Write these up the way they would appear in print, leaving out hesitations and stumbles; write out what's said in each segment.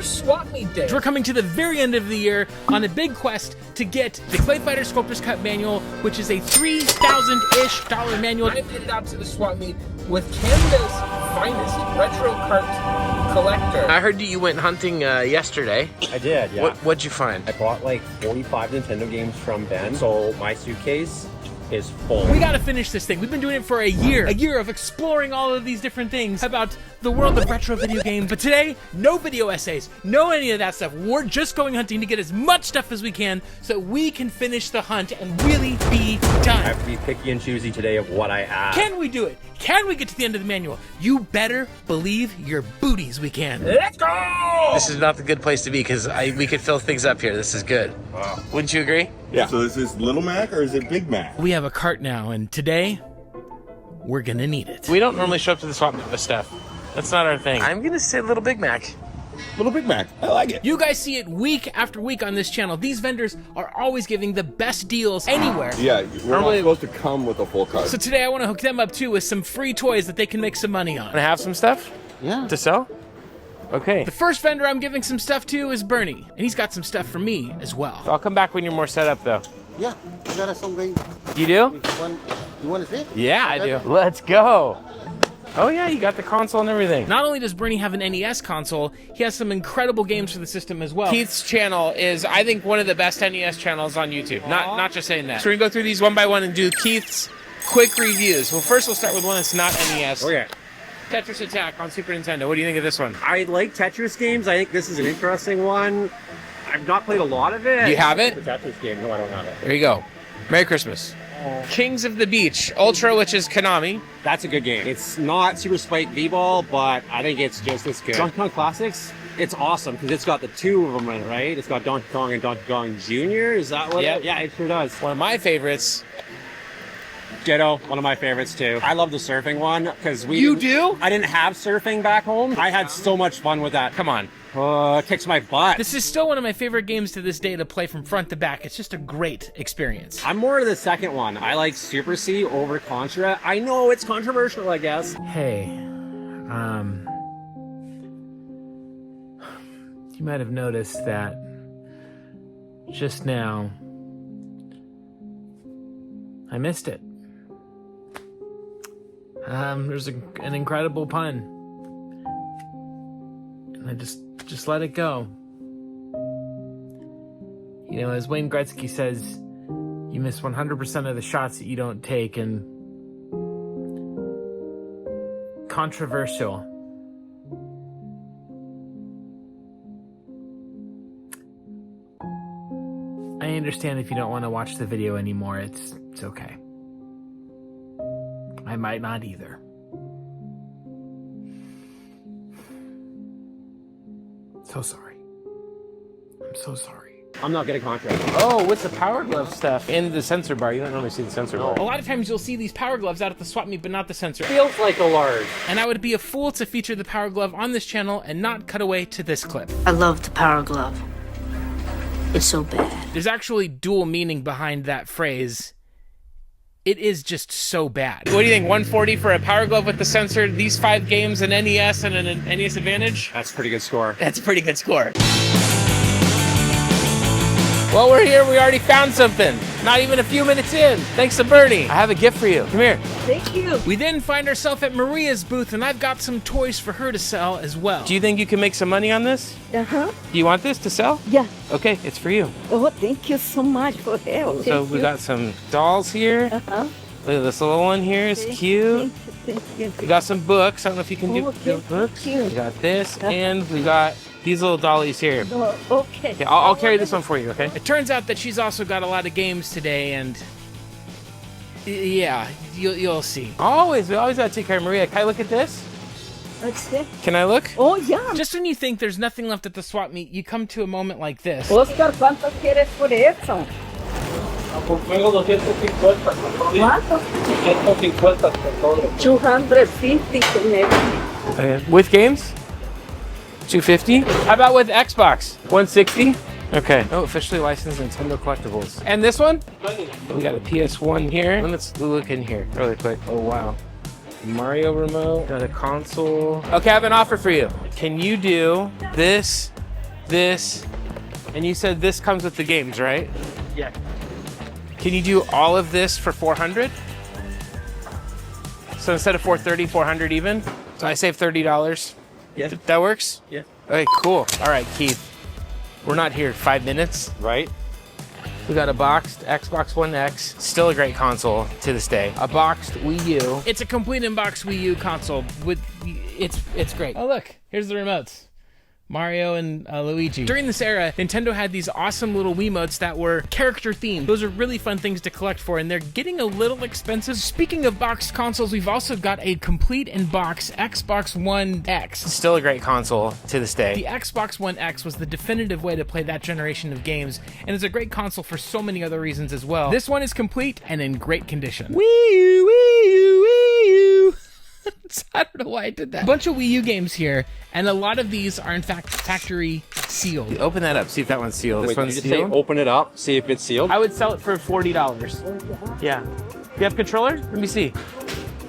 Swap Meet Day. We're coming to the very end of the year on a big quest to get the Clay Fighter Sculptor's Cut manual, which is a $3,000-ish manual. I've headed out to the Swap Meet with Canada's finest retro cart collector. I heard you went hunting yesterday. I did, yeah. What'd you find? I bought like 45 Nintendo games from Ben, so my suitcase is full. We gotta finish this thing. We've been doing it for a year of exploring all of these different things about the world of retro video games. But today, no video essays, no any of that stuff. We're just going hunting to get as much stuff as we can so we can finish the hunt and really be done. I have to be picky and choosy today of what I add. Can we do it? Can we get to the end of the manual? You better believe your booties we can. Let's go! This is not the good place to be because we could fill things up here. This is good. Wow. Wouldn't you agree? Yeah. So is this Little Mac or is it Big Mac? We have a cart now, and today, we're gonna need it. We don't normally show up to the swap meet with stuff. That's not our thing. I'm gonna say Little Big Mac. Little Big Mac. I like it. You guys see it week after week on this channel. These vendors are always giving the best deals anywhere. Yeah, we're not supposed to come with a full cart. So today I want to hook them up too with some free toys that they can make some money on. Wanna have some stuff? Yeah. To sell? Okay. The first vendor I'm giving some stuff to is Bernie, and he's got some stuff for me as well. I'll come back when you're more set up though. Yeah, you got something. You do? You want to see? Yeah, I do. Let's go. Oh yeah, you got the console and everything. Not only does Bernie have an NES console, he has some incredible games for the system as well. Keith's channel is, I think, one of the best NES channels on YouTube. Not just saying that. So we're gonna go through these one by one and do Keith's quick reviews. Well, first we'll start with one that's not NES. Okay. Tetris Attack on Super Nintendo. What do you think of this one? I like Tetris games. I think this is an interesting one. I've not played a lot of it. You have it? The Tetris game. No, I don't have it. There you go. Merry Christmas. Kings of the Beach Ultra, which is Konami. That's a good game. It's not Super Spike V-Ball, but I think it's just as good. Donkey Kong Classics, it's awesome because it's got the two of them in it, right? It's got Donkey Kong and Donkey Kong Jr. Is that what? Yep. Yeah, it sure does. One of my favorites. Ditto, one of my favorites too. I love the surfing one because You do? I didn't have surfing back home. I had so much fun with that. Come on. It kicks my butt. This is still one of my favorite games to this day to play from front to back. It's just a great experience. I'm more of the second one. I like Super C over Contra. I know it's controversial, I guess. Hey, you might have noticed that just now I missed it. There's an incredible pun, and I just let it go. You know, as Wayne Gretzky says, you miss 100% of the shots that you don't take, and controversial. I understand if you don't want to watch the video anymore. It's okay. I might not either. So sorry. I'm so sorry. I'm not getting Contra. Oh, what's the Power Glove stuff? In the sensor bar. You don't normally see the sensor bar. A lot of times you'll see these Power Gloves out at the swap meet, but not the sensor. Feels like a large. And I would be a fool to feature the Power Glove on this channel and not cut away to this clip. I love the Power Glove. It's so bad. There's actually dual meaning behind that phrase. It is just so bad. What do you think? 140 for a Power Glove with the sensor, these 5 games, an NES, and an NES Advantage? That's a pretty good score. That's a pretty good score. Well, we're here. We already found something. Not even a few minutes in. Thanks to Bernie. I have a gift for you. Come here. Thank you. We then find ourselves at Maria's booth, and I've got some toys for her to sell as well. Do you think you can make some money on this? Uh-huh. Do you want this to sell? Yeah. Okay, it's for you. Oh, thank you so much for help. So we got some dolls here. Uh-huh. Look at this little one here. It's cute. Thank you. We got some books. I don't know if you can do Okay, books. thank you. We got this, and we got these little dollies here. Oh, okay. Okay, I'll carry this one for you, okay? It turns out that she's also got a lot of games today, and yeah, you'll see. We always gotta take care of Maria. Can I look at this? Let's see. Can I look? Oh, yeah. Just when you think there's nothing left at the swap meet, you come to a moment like this. Oscar, ¿cuánto quieres por eso? ¿Cuánto? 250 con everything. Okay. With games? 250? How about with Xbox? 160? Okay. Oh, officially licensed Nintendo collectibles. And this one? We got a PS1 here. Let's look in here really quick. Oh, wow. Mario remote. Got a console. Okay, I have an offer for you. Can you do this this, and you said this comes with the games, right? Yeah. Can you do all of this for 400? So instead of 430, 400 even? So I save $30. Yeah. That works? Yeah. Okay, cool. All right, Keith. We're not here 5 minutes. Right? We got a boxed Xbox One X, still a great console to this day. A boxed Wii U. It's a complete unboxed Wii U console with it's great. Oh look, here's the remotes. Mario and Luigi. During this era, Nintendo had these awesome little Wiimotes that were character themed. Those are really fun things to collect for, and they're getting a little expensive. Speaking of boxed consoles, we've also got a complete in box Xbox One X. Still a great console to this day. The Xbox One X was the definitive way to play that generation of games, and it's a great console for so many other reasons as well. This one is complete and in great condition. Wii U, Wii U, Wii U. I don't know why I did that. A bunch of Wii U games here, and a lot of these are in fact factory sealed. Open that up, see if that one's sealed. This Wait, one's did you just say sealed? open it up, see if it's sealed? I would sell it for $40. Yeah. You have controller? Let me see.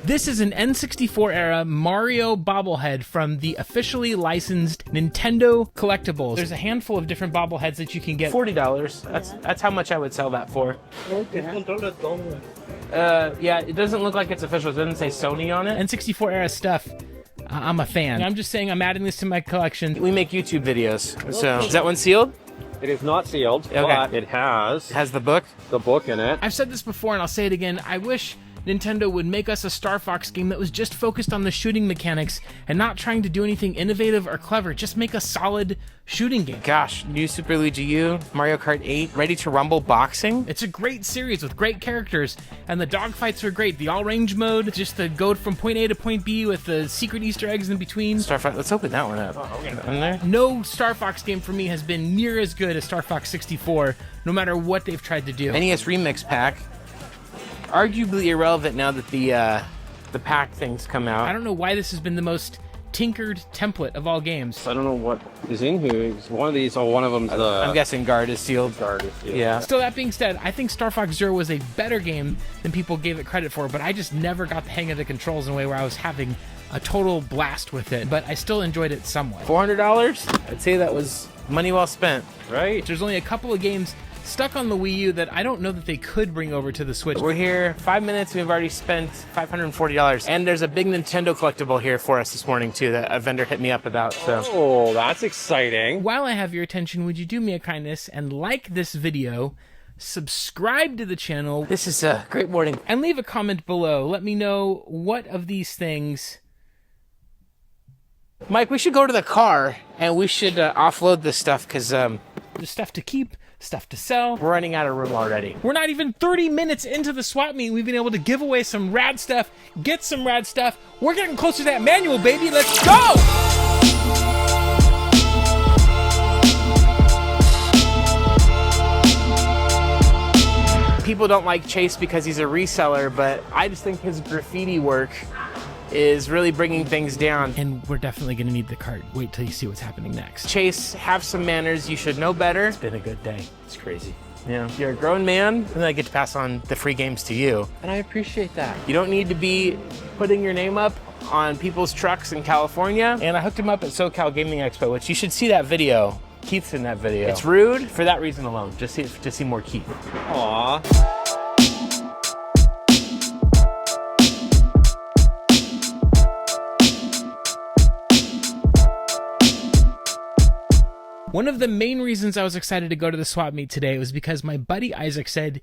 This is an N64 era Mario bobblehead from the officially licensed Nintendo collectibles. There's a handful of different bobbleheads that you can get. $40. That's how much I would sell that for. Yeah, it doesn't look like it's official. It doesn't say Sony on it. N64 era stuff. I'm a fan. I'm just saying I'm adding this to my collection. We make YouTube videos. So, is that one sealed? It is not sealed, Okay. but it has It has the book? the book in it. I've said this before and I'll say it again. I wish Nintendo would make us a Star Fox game that was just focused on the shooting mechanics and not trying to do anything innovative or clever. Just make a solid shooting game. Gosh, new Super Luigi U, Mario Kart 8, Ready to Rumble boxing. It's a great series with great characters, and the dogfights are great. The all-range mode, just the go from point A to point B with the secret Easter eggs in between. Star Fox, let's open that one up. In there? No Star Fox game for me has been near as good as Star Fox 64, no matter what they've tried to do. NES Remix Pack. Arguably irrelevant now that the pack things come out. I don't know why this has been the most tinkered template of all games. I don't know what is in here. It's one of these, one of them. I'm guessing Guard is sealed. Guard is sealed. Yeah. Still, that being said, I think Star Fox Zero was a better game than people gave it credit for, but I just never got the hang of the controls in a way where I was having a total blast with it, but I still enjoyed it somewhat. $400? I'd say that was money well spent. Right. There's only a couple of games stuck on the Wii U that I don't know that they could bring over to the Switch. We're here 5 minutes. We've already spent $540. And there's a big Nintendo collectible here for us this morning, too, that a vendor hit me up about. So. Oh, that's exciting. While I have your attention, would you do me a kindness and like this video, subscribe to the channel. This is a great morning. And leave a comment below. Let me know what of these things. Mike, we should go to the car and we should offload this stuff because There's stuff to keep, stuff to sell. we're running out of room already. We're not even 30 minutes into the swap meet. We've been able to give away some rad stuff, get some rad stuff. We're getting closer to that manual, baby. Let's go! People don't like Chase because he's a reseller, but I just think his graffiti work is really bringing things down. And we're definitely going to need the cart. Wait till you see what's happening next. Chase, have some manners. You should know better. It's been a good day. It's crazy. Yeah, you're a grown man, and I get to pass on the free games to you. And I appreciate that. You don't need to be putting your name up on people's trucks in California. And I hooked him up at SoCal Gaming Expo, which you should see that video. Keith's in that video. It's rude for that reason alone. Just see more Keith. Aw. One of the main reasons I was excited to go to the swap meet today was because my buddy Isaac said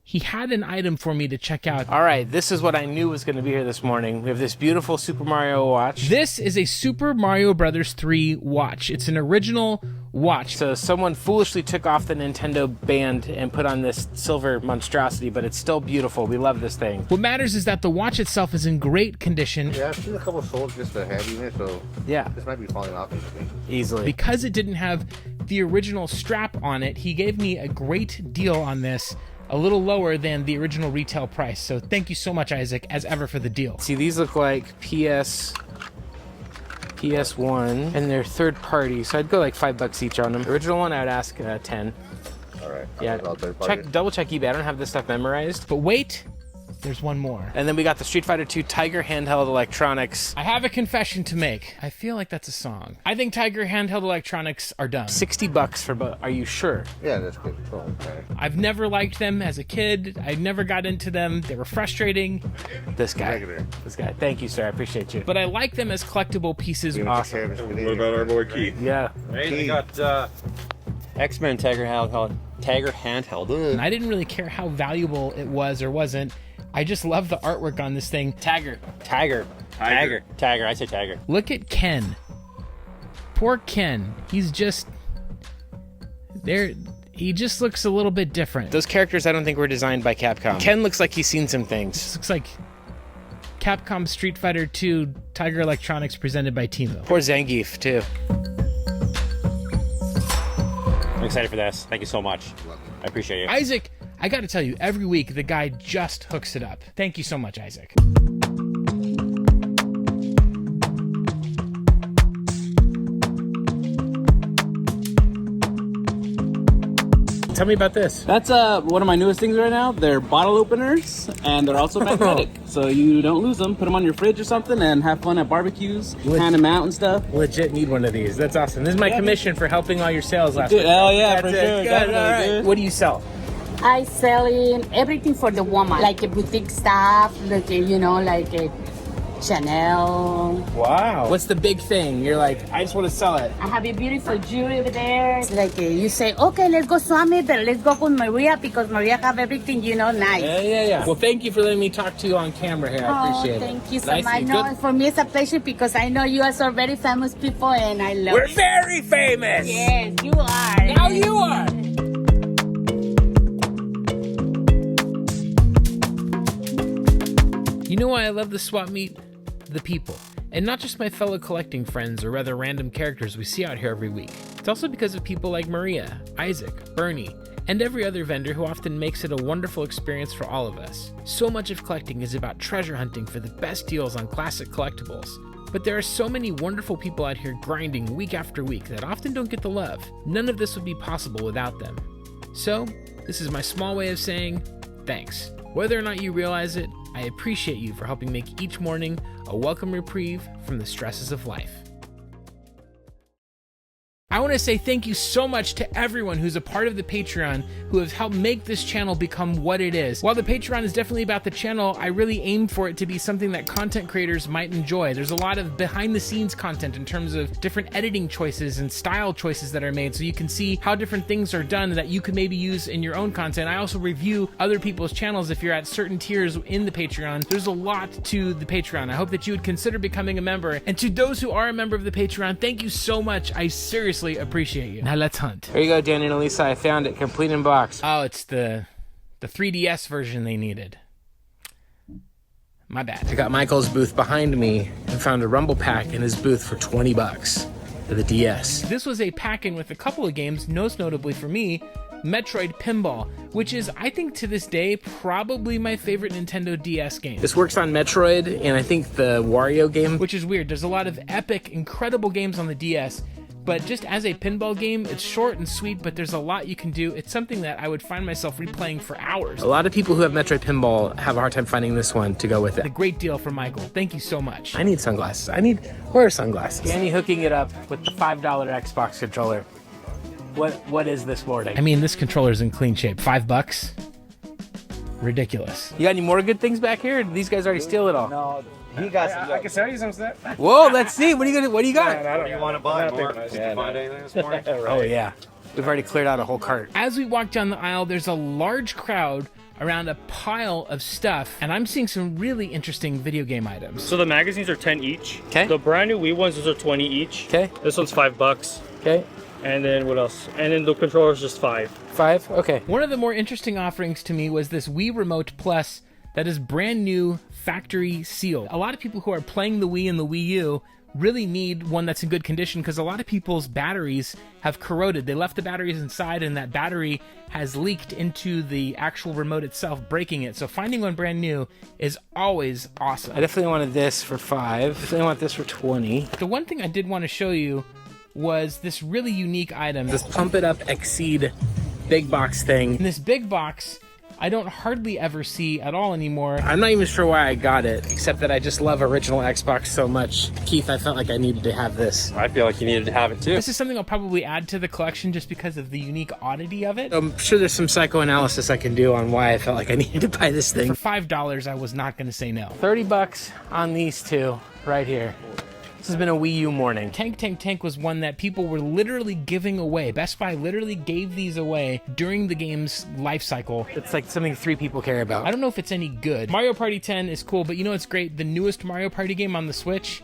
he had an item for me to check out. All right, this is what I knew was going to be here this morning. We have this beautiful Super Mario watch. This is a Super Mario Bros. 3 watch. It's an original watch. So someone foolishly took off the Nintendo band and put on this silver monstrosity, but it's still beautiful. We love this thing. What matters is that the watch itself is in great condition. Yeah, I've seen a couple of sold just a head unit, so Yeah, this might be falling off basically. easily. Because it didn't have the original strap on it, he gave me a great deal on this, a little lower than the original retail price. So thank you so much, Isaac, as ever, for the deal. See, these look like PS1, and they're third party, so I'd go like $5 each on them. Original one, I would ask 10. All right. Yeah, double check eBay. I don't have this stuff memorized. But wait there's one more. And then we got the Street Fighter 2 Tiger handheld electronics. I have a confession to make. I feel like that's a song. I think Tiger handheld electronics are dumb. $60 for both. Are you sure? Yeah, that's good. Oh, okay. I've never liked them as a kid. I never got into them. They were frustrating. This guy. Regular. This guy. Thank you, sir. I appreciate you. But I like them as collectible pieces. Awesome. What about our boy Keith? Yeah. Right, they got X-Men Tiger handheld. And I didn't really care how valuable it was or wasn't. I just love the artwork on this thing. Tiger. Tiger. I say Tiger. Look at Ken. Poor Ken. He's just... there. He just looks a little bit different. Those characters I don't think were designed by Capcom. Ken looks like he's seen some things. This looks like Capcom Street Fighter 2 Tiger Electronics presented by Timo. Poor Zangief, too. I'm excited for this. Thank you so much. I appreciate you. Isaac, I gotta tell you, every week the guy just hooks it up. Thank you so much, Isaac. Tell me about this. That's one of my newest things right now. They're bottle openers, and they're also magnetic. So you don't lose them. Put them on your fridge or something and have fun at barbecues, hand them out and stuff. Legit need one of these. That's awesome. This is my commission for helping all your sales last Dude, week. hell yeah, for That's sure. it. Good. Definitely, All right. dude. What do you sell? I selling everything for the woman, like a boutique stuff, like like a Chanel. Wow. What's the big thing? You're like, I just want to sell it. I have a beautiful jewelry over there. It's like you say, okay, let's go Swami, but let's go with Maria because Maria have everything, nice. Yeah. Well, thank you for letting me talk to you on camera here. I appreciate it. Thank you so Nice much. and No, good. for me it's a pleasure because I know you are so very famous people and I love We're it. very famous. Yes, you are. Now you are. You know why I love the swap meet? The people. And not just my fellow collecting friends or rather random characters we see out here every week. It's also because of people like Maria, Isaac, Bernie, and every other vendor who often makes it a wonderful experience for all of us. So much of collecting is about treasure hunting for the best deals on classic collectibles. But there are so many wonderful people out here grinding week after week that often don't get the love. None of this would be possible without them. So, this is my small way of saying thanks. Whether or not you realize it, I appreciate you for helping make each morning a welcome reprieve from the stresses of life. I want to say thank you so much to everyone who's a part of the Patreon who has helped make this channel become what it is. While the Patreon is definitely about the channel, I really aim for it to be something that content creators might enjoy. There's a lot of behind the scenes content in terms of different editing choices and style choices that are made so you can see how different things are done that you could maybe use in your own content. I also review other people's channels if you're at certain tiers in the Patreon. There's a lot to the Patreon. I hope that you would consider becoming a member. And to those who are a member of the Patreon, thank you so much. I seriously appreciate you. Now let's hunt. Here you go, Danny and Elisa. I found it, complete in box. Oh, it's the 3DS version they needed. My bad. I got Michael's booth behind me and found a Rumble pack in his booth for $20 for the DS. This was a pack-in with a couple of games, most notably for me, Metroid Pinball, which is, I think to this day, probably my favorite Nintendo DS game. This works on Metroid and I think the Wario game, which is weird. There's a lot of epic, incredible games on the DS, but just as a pinball game, it's short and sweet, but there's a lot you can do. It's something that I would find myself replaying for hours. A lot of people who have Metroid Pinball have a hard time finding this one to go with it. A great deal from Michael. Thank you so much. I need sunglasses. Where are sunglasses? Danny hooking it up with the $5 Xbox controller. What is this morning? I mean, this controller's in clean shape. $5? Ridiculous. You got any more good things back here? Or did these guys already steal it all? No, he got some. I can sell you some stuff. Whoa, let's see. What do you got? What do you want to buy, Mort? Did you find anything this morning? Oh, yeah. We've already cleared out a whole cart. As we walk down the aisle, there's a large crowd around a pile of stuff, and I'm seeing some really interesting video game items. So the magazines are 10 each. Okay. The brand new Wii ones, those are 20 each. Okay. This one's $5. Okay. And then what else? And then the controller's just $5. $5? Okay. One of the more interesting offerings to me was this Wii Remote Plus that is brand new, factory sealed. A lot of people who are playing the Wii and the Wii U really need one that's in good condition because a lot of people's batteries have corroded. They left the batteries inside and that battery has leaked into the actual remote itself, breaking it. So finding one brand new is always awesome. I definitely wanted this for $5. Definitely want this for $20. The one thing I did want to show you was this really unique item, this Pump It Up Exceed big box thing. And this big box I don't hardly ever see at all anymore. I'm not even sure why I got it, except that I just love original Xbox so much. Keith, I felt like I needed to have this. I feel like you needed to have it too. This is something I'll probably add to the collection just because of the unique oddity of it. I'm sure there's some psychoanalysis I can do on why I felt like I needed to buy this thing. For $5, I was not going to say no. 30 bucks on these two right here. This has been a Wii U morning. Tank was one that people were literally giving away. Best Buy literally gave these away during the game's life cycle. It's like something 3 people care about. I don't know if it's any good. Mario Party 10 is cool, but you know what's great? The newest Mario Party game on the Switch,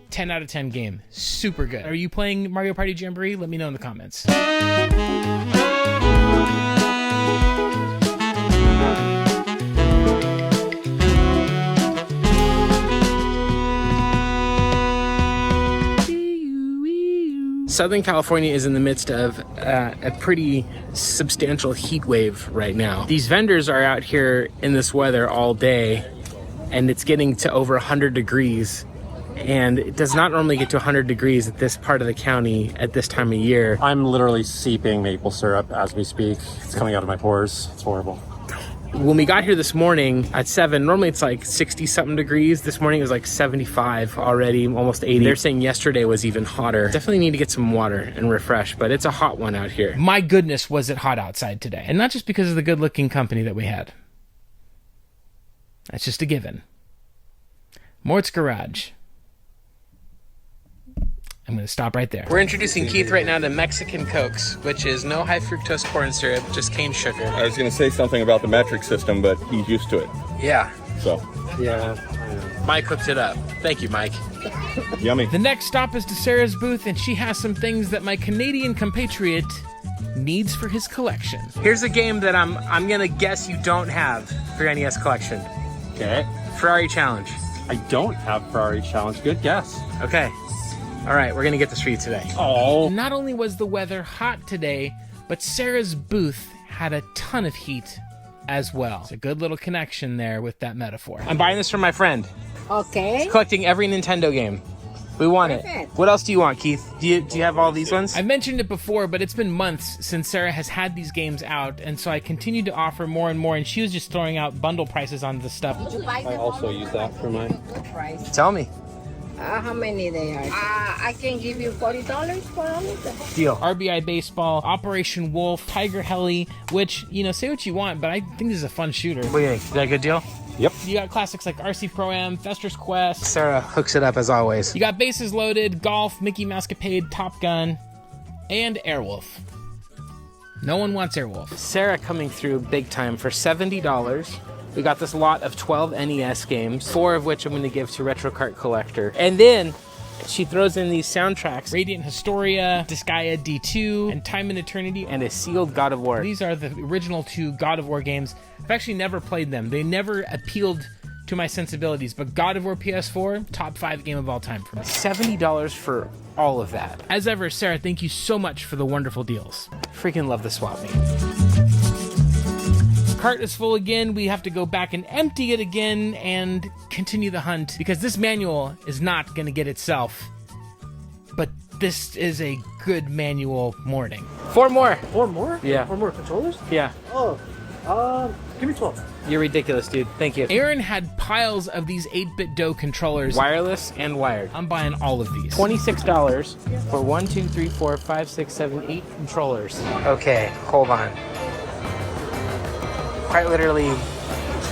10 out of 10 game. Super good. Are you playing Mario Party Jamboree? Let me know in the comments. Southern California is in the midst of a pretty substantial heat wave right now. These vendors are out here in this weather all day, and it's getting to over 100 degrees. And it does not normally get to 100 degrees at this part of the county at this time of year. I'm literally seeping maple syrup as we speak. It's coming out of my pores. It's horrible. When we got here this morning at 7, normally it's like 60 something degrees. This morning it was like 75 already, almost 80. They're saying yesterday was even hotter. Definitely need to get some water and refresh, but it's a hot one out here. My goodness, was it hot outside today. And not just because of the good looking company that we had. That's just a given. Mort's Garage. I'm going to stop right there. We're introducing Keith right now to Mexican Cokes, which is no high fructose corn syrup, just cane sugar. I was going to say something about the metric system, but he's used to it. Yeah. So. Yeah. Mike hooked it up. Thank you, Mike. Yummy. The next stop is to Sarah's booth, and she has some things that my Canadian compatriot needs for his collection. Here's a game that I'm going to guess you don't have for your NES collection. Okay. Ferrari Challenge. I don't have Ferrari Challenge. Good guess. Okay. All right, we're gonna get this for you today. Oh. Not only was the weather hot today, but Sarah's booth had a ton of heat as well. It's a good little connection there with that metaphor. I'm buying this from my friend. Okay. He's collecting every Nintendo game. We want it. What else do you want, Keith? Do you have all these ones? I mentioned it before, but it's been months since Sarah has had these games out, and so I continued to offer more and more, and she was just throwing out bundle prices on the stuff. I also use that for mine. Tell me. How many they are? I can give you $40 for all of them. Deal. RBI Baseball, Operation Wolf, Tiger Heli, which, you know, say what you want, but I think this is a fun shooter. What do you think? Is that a good deal? Yep. You got classics like RC Pro-Am, Fester's Quest. Sarah hooks it up as always. You got Bases Loaded, Golf, Mickey Mousecapade, Top Gun, and Airwolf. No one wants Airwolf. Sarah coming through big time for $70. We got this lot of 12 NES games, 4 of which I'm going to give to Retro Kart Collector. And then she throws in these soundtracks: Radiant Historia, Disgaea D2, and Time and Eternity, and a sealed God of War. These are the original 2 God of War games. I've actually never played them. They never appealed to my sensibilities, but God of War PS4, top 5 game of all time for me. $70 for all of that. As ever, Sarah, thank you so much for the wonderful deals. Freaking love the swap meet. Cart is full again. We have to go back and empty it again and continue the hunt, because this manual is not going to get itself. But this is a good manual morning. 4 more. 4 more? Yeah. 4 more controllers? Yeah. Oh, give me 12. You're ridiculous, dude. Thank you. Aaron had piles of these 8-bit dough controllers, wireless and wired. I'm buying all of these. $26 for 1, 2, 3, 4, 5, 6, 7, 8 controllers. Okay, hold on. Quite literally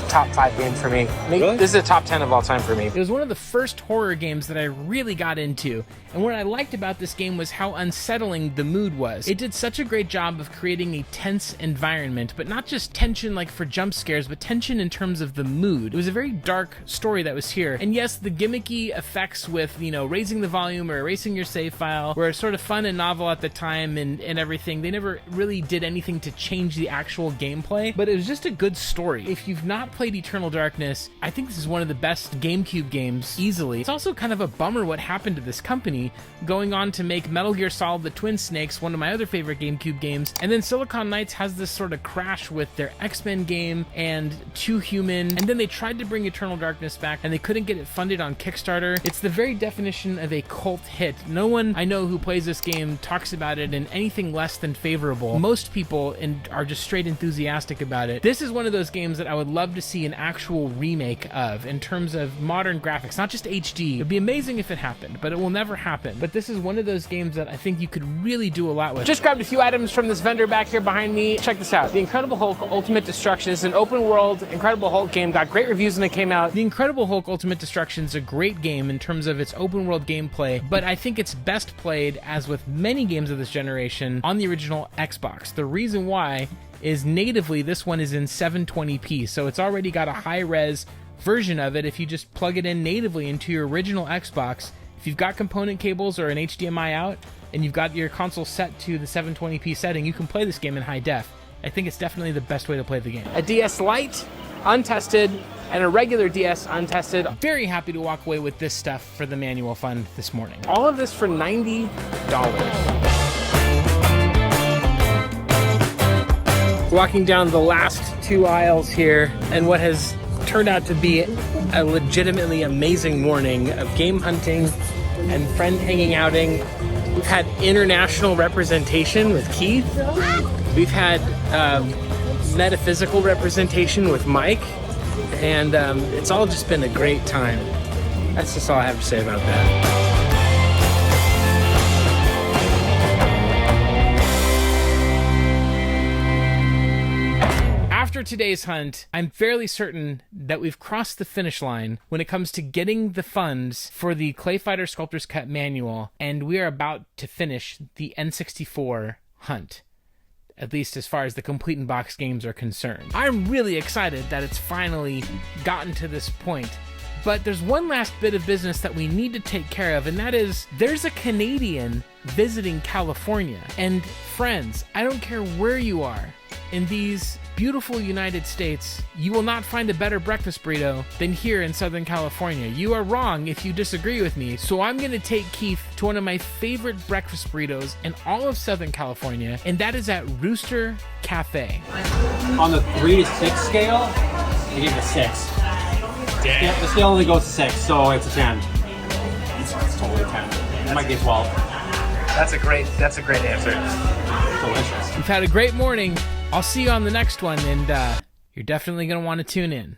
top 5 game for me. Really? This is a top 10 of all time for me. It was one of the first horror games that I really got into, and what I liked about this game was how unsettling the mood was. It did such a great job of creating a tense environment, but not just tension like for jump scares, but tension in terms of the mood. It was a very dark story that was here, and yes, the gimmicky effects with, you know, raising the volume or erasing your save file were sort of fun and novel at the time and everything. They never really did anything to change the actual gameplay, but it was just a good story. If you've not played played Eternal Darkness. I think this is one of the best GameCube games, easily. It's also kind of a bummer what happened to this company, going on to make Metal Gear Solid: The Twin Snakes, one of my other favorite GameCube games, and then Silicon Knights has this sort of crash with their X-Men game and Too Human, and then they tried to bring Eternal Darkness back, and they couldn't get it funded on Kickstarter. It's the very definition of a cult hit. No one I know who plays this game talks about it in anything less than favorable. Most people are just straight enthusiastic about it. This is one of those games that I would love to see an actual remake of in terms of modern graphics, not just HD. It'd be amazing if it happened, but it will never happen. But this is one of those games that I think you could really do a lot with. Just grabbed a few items from this vendor back here behind me. Check this out. The Incredible Hulk Ultimate Destruction is an open world Incredible Hulk game. Got great reviews when it came out. The Incredible Hulk Ultimate Destruction is a great game in terms of its open world gameplay, but I think it's best played, as with many games of this generation, on the original Xbox. The reason why is natively this one is in 720p, so it's already got a high-res version of it. If you just plug it in natively into your original Xbox, if you've got component cables or an HDMI out, and you've got your console set to the 720p setting, you can play this game in high def. I think it's definitely the best way to play the game. A DS Lite, untested, and a regular DS untested. Very happy to walk away with this stuff for the manual fund this morning. All of this for $90. Walking down the last two aisles here, and what has turned out to be a legitimately amazing morning of game hunting and friend hanging outing. We've had international representation with Keith. We've had metaphysical representation with Mike. And it's all just been a great time. That's just all I have to say about that. After today's hunt, I'm fairly certain that we've crossed the finish line when it comes to getting the funds for the Clay Fighter Sculptor's Cut manual, and we are about to finish the N64 hunt. At least as far as the complete in box games are concerned. I'm really excited that it's finally gotten to this point. But there's one last bit of business that we need to take care of, and that is there's a Canadian visiting California. And friends, I don't care where you are in these beautiful United States, you will not find a better breakfast burrito than here in Southern California. You are wrong if you disagree with me, so I'm gonna take Keith to one of my favorite breakfast burritos in all of Southern California, and that is at Rooster Cafe. On the 3 to 6 scale, I give it a 6. Yeah, the scale only goes to 6, so it's a 10. It's totally a 10. It might be a 12. That's a great answer. Delicious. We've had a great morning. I'll see you on the next one, and you're definitely going to want to tune in.